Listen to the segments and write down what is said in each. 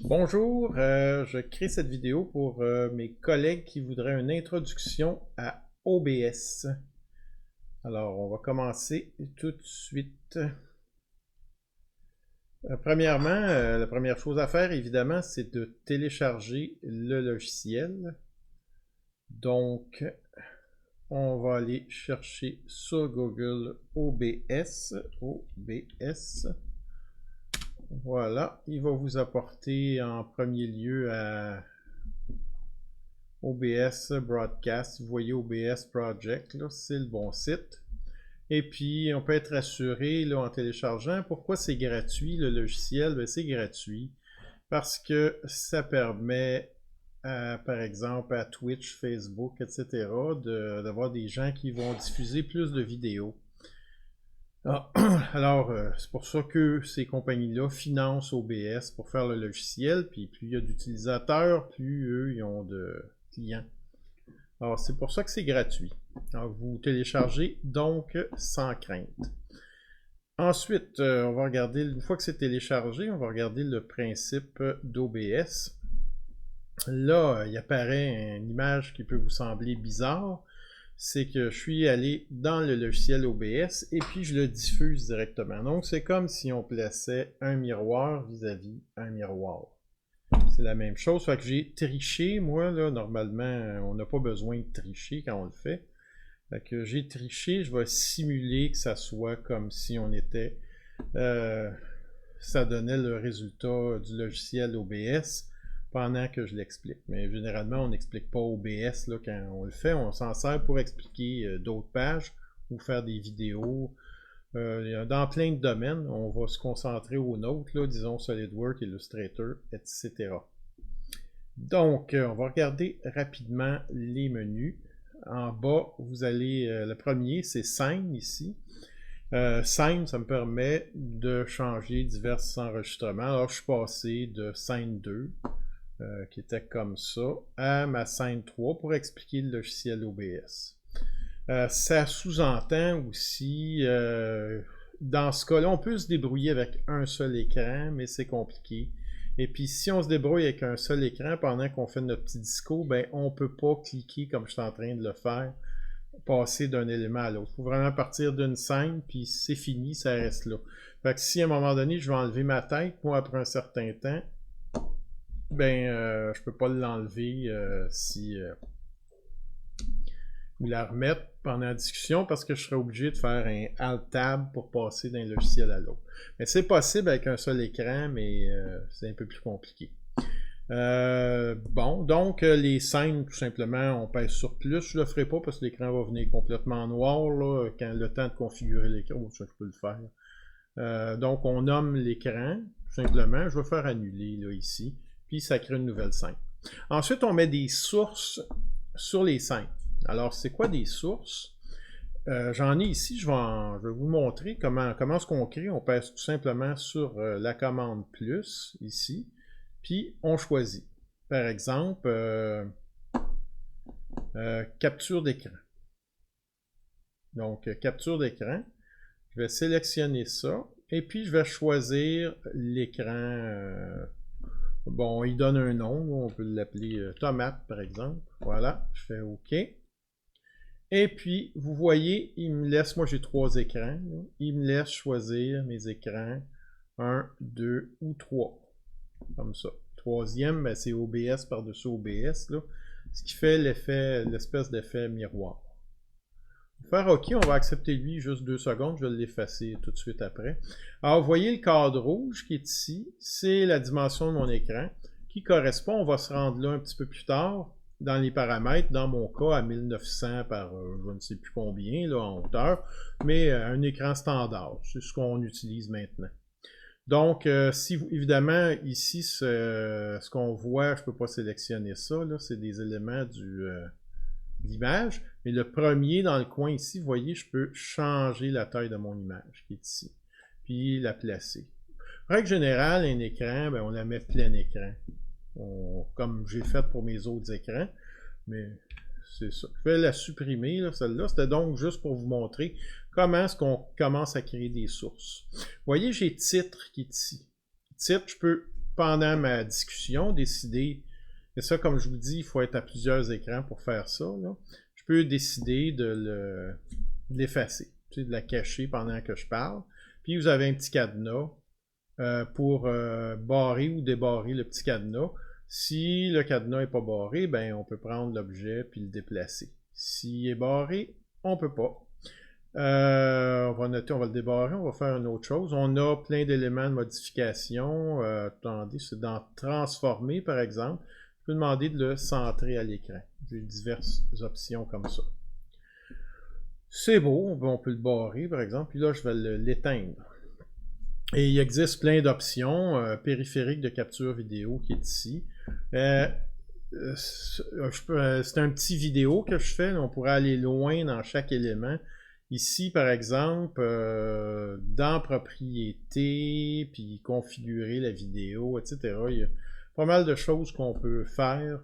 Bonjour, je crée cette vidéo pour mes collègues qui voudraient une introduction à OBS. Alors, on va commencer tout de suite. Premièrement, la première chose à faire, évidemment, c'est de télécharger le logiciel. Donc, on va aller chercher sur Google OBS. Voilà, il va vous apporter en premier lieu à OBS Broadcast. Vous voyez OBS Project, c'est le bon site. Et puis, on peut être assuré là, en téléchargeant. Pourquoi c'est gratuit, le logiciel? Ben, c'est gratuit parce que ça permet, par exemple, à Twitch, Facebook, etc., d'avoir des gens qui vont diffuser plus de vidéos. Alors, c'est pour ça que ces compagnies-là financent OBS pour faire le logiciel, puis plus il y a d'utilisateurs, plus eux, ils ont de clients. Alors, c'est pour ça que c'est gratuit. Alors, vous téléchargez donc sans crainte. Ensuite, on va regarder, une fois que c'est téléchargé, on va regarder le principe d'OBS. Là, il apparaît une image qui peut vous sembler bizarre. C'est que je suis allé dans le logiciel OBS et puis je le diffuse directement. Donc, c'est comme si on plaçait un miroir vis-à-vis un miroir. C'est la même chose. Fait que j'ai triché, moi, là, normalement, on n'a pas besoin de tricher quand on le fait. Fait que j'ai triché, je vais simuler que ça soit comme si on était... ça donnait le résultat du logiciel OBS pendant que je l'explique. Mais généralement, on n'explique pas OBS là, quand on le fait. On s'en sert pour expliquer d'autres pages ou faire des vidéos. Dans plein de domaines, on va se concentrer aux nôtres, là, disons SolidWorks, Illustrator, etc. Donc, on va regarder rapidement les menus. En bas, vous allez, le premier, c'est Scène ici. Scène, ça me permet de changer divers enregistrements. Alors, je suis passé de scène 2, qui était comme ça, à ma scène 3 pour expliquer le logiciel OBS. Ça sous-entend aussi, dans ce cas-là, on peut se débrouiller avec un seul écran, mais c'est compliqué. Et puis, si on se débrouille avec un seul écran pendant qu'on fait notre petit disco, ben, on ne peut pas cliquer comme je suis en train de le faire, passer d'un élément à l'autre. Il faut vraiment partir d'une scène, puis c'est fini, ça reste là. Fait que si à un moment donné, je vais enlever ma tête, moi, après un certain temps, ben, je peux pas l'enlever ou la remettre pendant la discussion parce que je serais obligé de faire un Alt-Tab pour passer d'un logiciel à l'autre. Mais c'est possible avec un seul écran, mais c'est un peu plus compliqué. Bon, donc les scènes, tout simplement, on pèse sur plus. Je le ferai pas parce que l'écran va venir complètement noir là, quand le temps de configurer l'écran. Oh, ça, je peux le faire. Donc, on nomme l'écran, tout simplement. Je vais faire annuler là, ici. Puis, ça crée une nouvelle scène. Ensuite, on met des sources sur les scènes. Alors, c'est quoi des sources? J'en ai ici, je vais vous montrer comment est-ce qu'on crée. On pèse tout simplement sur la commande plus, ici, puis on choisit. Par exemple, capture d'écran. Donc, capture d'écran. Je vais sélectionner ça, et puis je vais choisir l'écran. Bon, il donne un nom, on peut l'appeler tomate, par exemple. Voilà, je fais OK. Et puis, vous voyez, il me laisse, moi j'ai 3 écrans, là. Il me laisse choisir mes écrans 1, 2 ou 3. Comme ça. Troisième, ben, c'est OBS par-dessus OBS, là, ce qui fait l'espèce d'effet miroir. Pour faire OK, on va accepter lui juste 2 secondes, je vais l'effacer tout de suite après. Alors, vous voyez le cadre rouge qui est ici, c'est la dimension de mon écran, qui correspond, on va se rendre là un petit peu plus tard, dans les paramètres, dans mon cas à 1900 par je ne sais plus combien là, en hauteur, mais un écran standard, c'est ce qu'on utilise maintenant. Donc, si vous, évidemment, ici, ce qu'on voit, je ne peux pas sélectionner ça, c'est des éléments de l'image, mais le premier dans le coin ici, vous voyez, je peux changer la taille de mon image qui est ici, puis la placer. En règle générale, un écran, ben, on la met plein écran. Comme j'ai fait pour mes autres écrans, mais c'est ça. Je vais la supprimer, celle-là. C'était donc juste pour vous montrer comment est-ce qu'on commence à créer des sources. Vous voyez, j'ai titre qui est ici. Titre, je peux pendant ma discussion, décider, et ça, comme je vous dis, il faut être à plusieurs écrans pour faire ça, là. Je peux décider de l'effacer, tu sais, de la cacher pendant que je parle. Puis vous avez un petit cadenas pour barrer ou débarrer le petit cadenas. Si le cadenas n'est pas barré, ben on peut prendre l'objet puis le déplacer. S'il est barré, on peut pas. On va noter, on va le débarrer, on va faire une autre chose. On a plein d'éléments de modification. Attendez, c'est dans transformer par exemple. Je peux demander de le centrer à l'écran. J'ai diverses options comme ça. C'est beau, on peut le barrer par exemple, puis là je vais l'éteindre. Et il existe plein d'options. Périphérique de capture vidéo qui est ici. C'est un petit vidéo que je fais. On pourrait aller loin dans chaque élément. Ici, par exemple, dans Propriétés, puis configurer la vidéo, etc. Il y a pas mal de choses qu'on peut faire.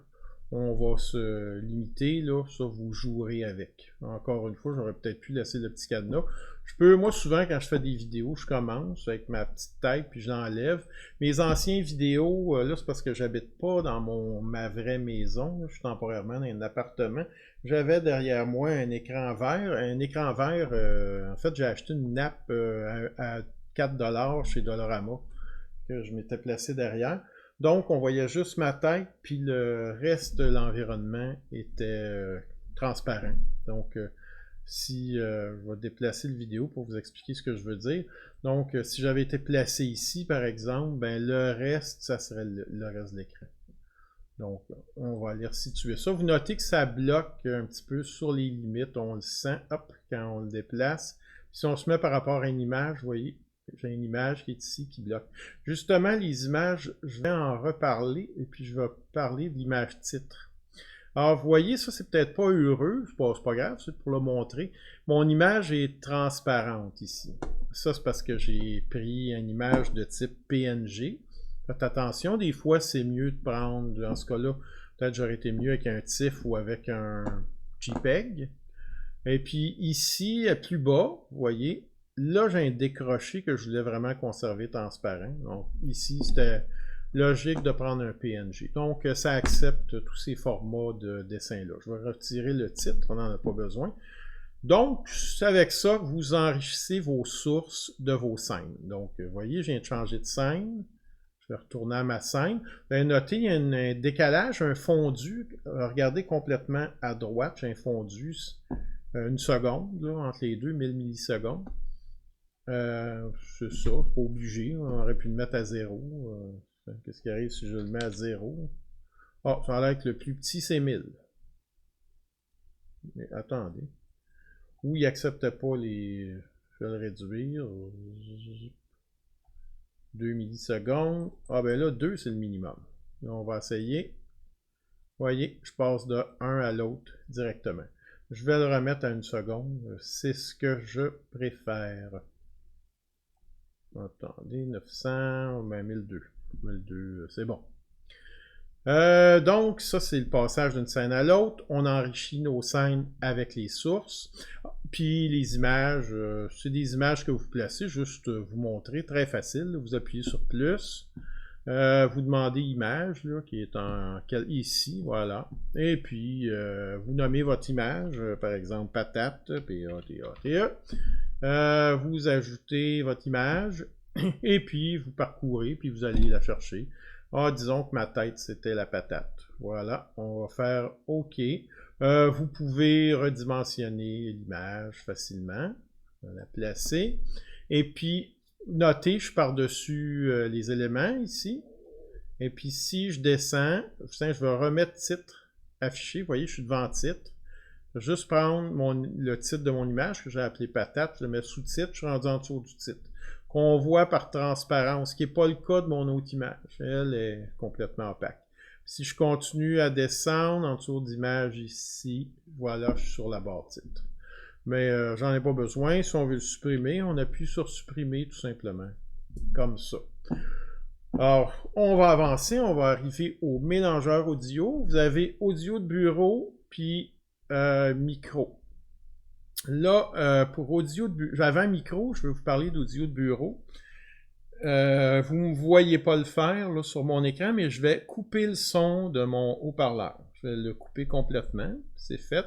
On va se limiter, là, ça vous jouerez avec. Encore une fois, j'aurais peut-être pu laisser le petit cadenas. Je peux, moi souvent quand je fais des vidéos, je commence avec ma petite tête puis je l'enlève. Mes anciennes vidéos, là c'est parce que j'habite pas dans ma vraie maison, là, je suis temporairement dans un appartement. J'avais derrière moi un écran vert. Un écran vert, en fait j'ai acheté une nappe à 4$ chez Dollarama que je m'étais placé derrière. Donc, on voyait juste ma tête, puis le reste de l'environnement était transparent. Donc, si je vais déplacer le vidéo pour vous expliquer ce que je veux dire. Donc, si j'avais été placé ici, par exemple, ben le reste, ça serait le reste de l'écran. Donc, on va aller resituer ça. Vous notez que ça bloque un petit peu sur les limites. On le sent, hop, quand on le déplace. Puis si on se met par rapport à une image, vous voyez, j'ai une image qui est ici qui bloque. Justement, les images, je vais en reparler et puis je vais parler de l'image titre. Alors, vous voyez, ça, c'est peut-être pas heureux, c'est pas grave, c'est pour le montrer. Mon image est transparente ici. Ça, c'est parce que j'ai pris une image de type PNG. Faites attention, des fois, c'est mieux de prendre, dans ce cas-là, peut-être j'aurais été mieux avec un TIFF ou avec un JPEG. Et puis ici, plus bas, vous voyez, là, j'ai un décroché que je voulais vraiment conserver transparent. Donc, ici, c'était logique de prendre un PNG. Donc, ça accepte tous ces formats de dessin-là. Je vais retirer le titre, on n'en a pas besoin. Donc, c'est avec ça que vous enrichissez vos sources de vos scènes. Donc, vous voyez, je viens de changer de scène. Je vais retourner à ma scène. Vous allez noter, il y a un décalage, un fondu. Regardez complètement à droite, j'ai un fondu. Une seconde, là, entre les deux, 1000 millisecondes. C'est ça, c'est pas obligé. On aurait pu le mettre à 0. Qu'est-ce qui arrive si je le mets à 0? Ah, ça a l'air que le plus petit, c'est 1000. Mais attendez. Ou il n'accepte pas les... Je vais le réduire. 2 millisecondes. Ah ben là, 2, c'est le minimum. Là, on va essayer. Vous voyez, je passe de 1 à l'autre directement. Je vais le remettre à 1 seconde. C'est ce que je préfère. Attendez, 900, ben 1002. 1002, c'est bon. Donc, ça, c'est le passage d'une scène à l'autre. On enrichit nos scènes avec les sources. Puis, les images, c'est des images que vous placez, juste vous montrer, très facile. Vous appuyez sur plus. Vous demandez image, là, qui est ici, voilà. Et puis, vous nommez votre image, par exemple, patate, P-A-T-A-T-E. Vous ajoutez votre image, et puis vous parcourez, puis vous allez la chercher. Ah, disons que ma tête, c'était la patate. Voilà, on va faire OK. Vous pouvez redimensionner l'image facilement. On va la placer. Et puis, notez, je suis par-dessus les éléments ici. Et puis, si je descends, je vais remettre titre affiché. Vous voyez, je suis devant titre. Je vais juste prendre le titre de mon image que j'ai appelé patate. Je le mets sous titre. Je suis rendu en dessous du titre. Qu'on voit par transparence, ce qui n'est pas le cas de mon autre image. Elle est complètement opaque. Si je continue à descendre en dessous d'image ici, voilà, je suis sur la barre titre. Mais j'en ai pas besoin. Si on veut le supprimer, on appuie sur supprimer tout simplement. Comme ça. Alors, on va avancer. On va arriver au mélangeur audio. Vous avez audio de bureau, puis micro. Là, pour audio de bureau, j'avais un micro, je vais vous parler d'audio de bureau. Vous ne me voyez pas le faire là, sur mon écran, mais je vais couper le son de mon haut-parleur. Je vais le couper complètement. C'est fait.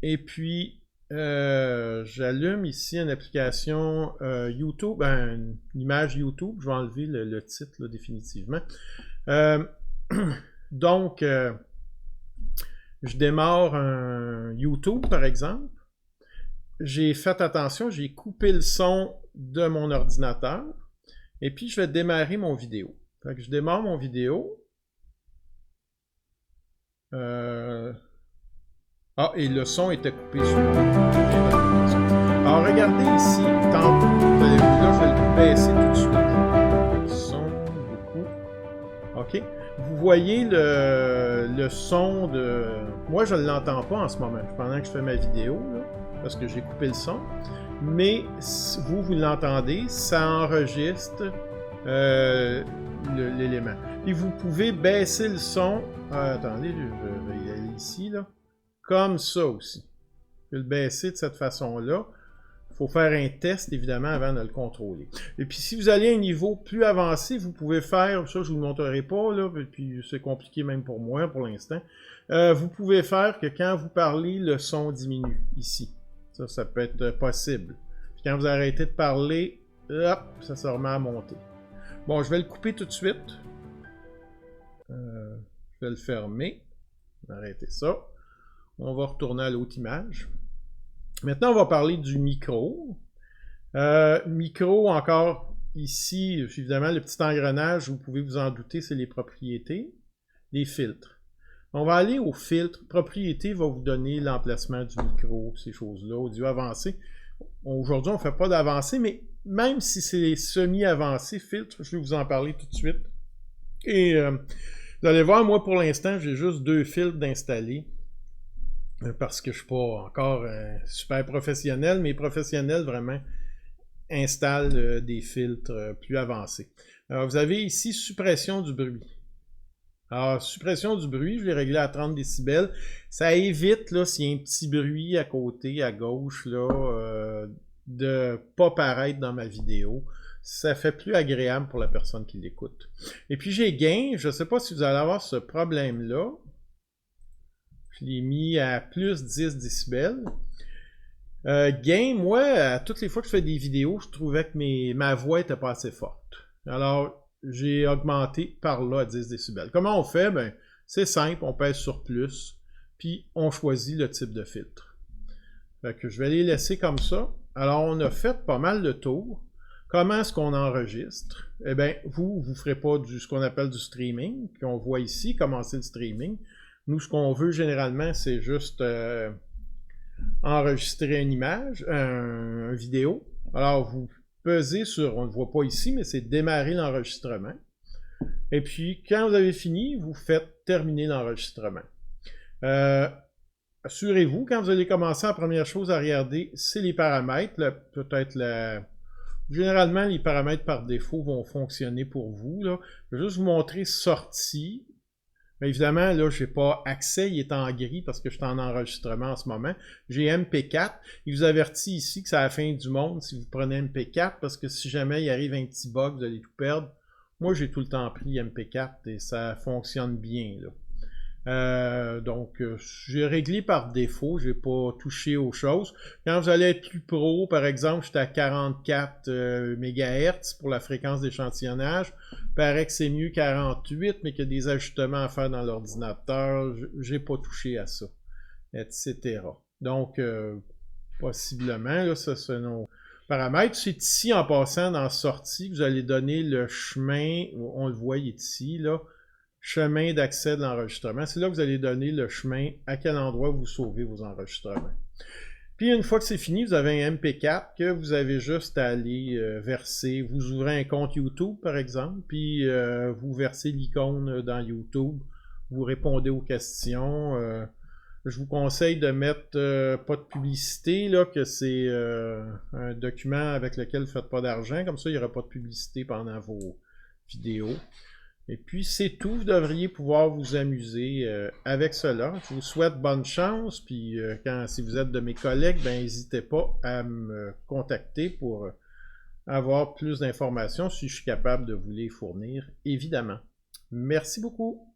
Et puis, j'allume ici une application YouTube, une image YouTube. Je vais enlever le titre là, définitivement. Donc, je démarre un YouTube, par exemple. J'ai fait attention, j'ai coupé le son de mon ordinateur. Et puis, je vais démarrer mon vidéo. Fait que je démarre mon vidéo. Ah, et le son était coupé sur Alors, regardez ici, tantôt, vous allez voir, là, je vais le baisser tout de suite. Le son, beaucoup. OK. Vous voyez le son de... Moi, je ne l'entends pas en ce moment, pendant que je fais ma vidéo, là, parce que j'ai coupé le son. Mais vous l'entendez, ça enregistre l'élément. Et vous pouvez baisser le son. Attendez, je vais y aller ici, là. Comme ça aussi. Je vais le baisser de cette façon-là. Il faut faire un test, évidemment, avant de le contrôler. Et puis, si vous allez à un niveau plus avancé, vous pouvez faire, ça, je ne vous le montrerai pas, là, puis c'est compliqué même pour moi, pour l'instant. Vous pouvez faire que quand vous parlez, le son diminue, ici. Ça peut être possible. Puis quand vous arrêtez de parler, hop, ça se remet à monter. Bon, je vais le couper tout de suite. Je vais le fermer. Arrêtez ça. On va retourner à l'autre image. Maintenant, on va parler du micro. Micro, encore ici, évidemment, le petit engrenage, vous pouvez vous en douter, c'est les propriétés. Les filtres. On va aller au filtre. Propriété va vous donner l'emplacement du micro, ces choses-là. Audio avancé. Aujourd'hui, on ne fait pas d'avancé, mais même si c'est semi-avancé, filtre, je vais vous en parler tout de suite. Et vous allez voir, moi, pour l'instant, j'ai juste 2 filtres d'installer. Parce que je ne suis pas encore super professionnel. Mes professionnels, vraiment, installent des filtres plus avancés. Alors, vous avez ici suppression du bruit. Alors, suppression du bruit, je l'ai réglé à 30 décibels. Ça évite, là, s'il y a un petit bruit à côté, à gauche, là, de ne pas paraître dans ma vidéo. Ça fait plus agréable pour la personne qui l'écoute. Et puis, j'ai gain. Je ne sais pas si vous allez avoir ce problème-là. Je l'ai mis à plus 10 décibels. Gain, moi, à toutes les fois que je fais des vidéos, je trouvais que ma voix n'était pas assez forte. Alors, j'ai augmenté par là à 10 décibels. Comment on fait? Ben, c'est simple, on pèse sur plus, puis on choisit le type de filtre. Fait que je vais les laisser comme ça. Alors, on a fait pas mal de tours. Comment est-ce qu'on enregistre? Eh bien, vous ne ferez pas ce qu'on appelle du streaming, qu'on voit ici, commencer le streaming. Nous, ce qu'on veut généralement, c'est juste enregistrer une image, une vidéo. Alors, vous pesez sur, on ne le voit pas ici, mais c'est démarrer l'enregistrement. Et puis, quand vous avez fini, vous faites terminer l'enregistrement. Assurez-vous, quand vous allez commencer, la première chose à regarder, c'est les paramètres. Généralement, les paramètres par défaut vont fonctionner pour vous. Là. Je vais juste vous montrer sortie. Mais évidemment, là, je n'ai pas accès, il est en gris parce que je suis en enregistrement en ce moment. J'ai MP4. Il vous avertit ici que c'est la fin du monde si vous prenez MP4 parce que si jamais il arrive un petit bug, vous allez tout perdre. Moi, j'ai tout le temps pris MP4 et ça fonctionne bien, là. Donc, j'ai réglé par défaut, je n'ai pas touché aux choses. Quand vous allez être plus pro, par exemple, j'étais à 44 MHz pour la fréquence d'échantillonnage. Il paraît que c'est mieux 48, mais qu'il y a des ajustements à faire dans l'ordinateur. Je n'ai pas touché à ça, etc. Donc, possiblement, là, ça c'est nos paramètres. C'est ici, en passant dans sortie, que vous allez donner le chemin, on le voit, il est ici, là. Chemin d'accès de l'enregistrement. C'est là que vous allez donner le chemin à quel endroit vous sauvez vos enregistrements. Puis une fois que c'est fini, vous avez un MP4 que vous avez juste à aller verser. Vous ouvrez un compte YouTube, par exemple, puis vous versez l'icône dans YouTube. Vous répondez aux questions. Je vous conseille de mettre pas de publicité, là, que c'est un document avec lequel vous ne faites pas d'argent. Comme ça, il n'y aura pas de publicité pendant vos vidéos. Et puis, c'est tout. Vous devriez pouvoir vous amuser avec cela. Je vous souhaite bonne chance. Puis, si vous êtes de mes collègues, ben, n'hésitez pas à me contacter pour avoir plus d'informations si je suis capable de vous les fournir, évidemment. Merci beaucoup.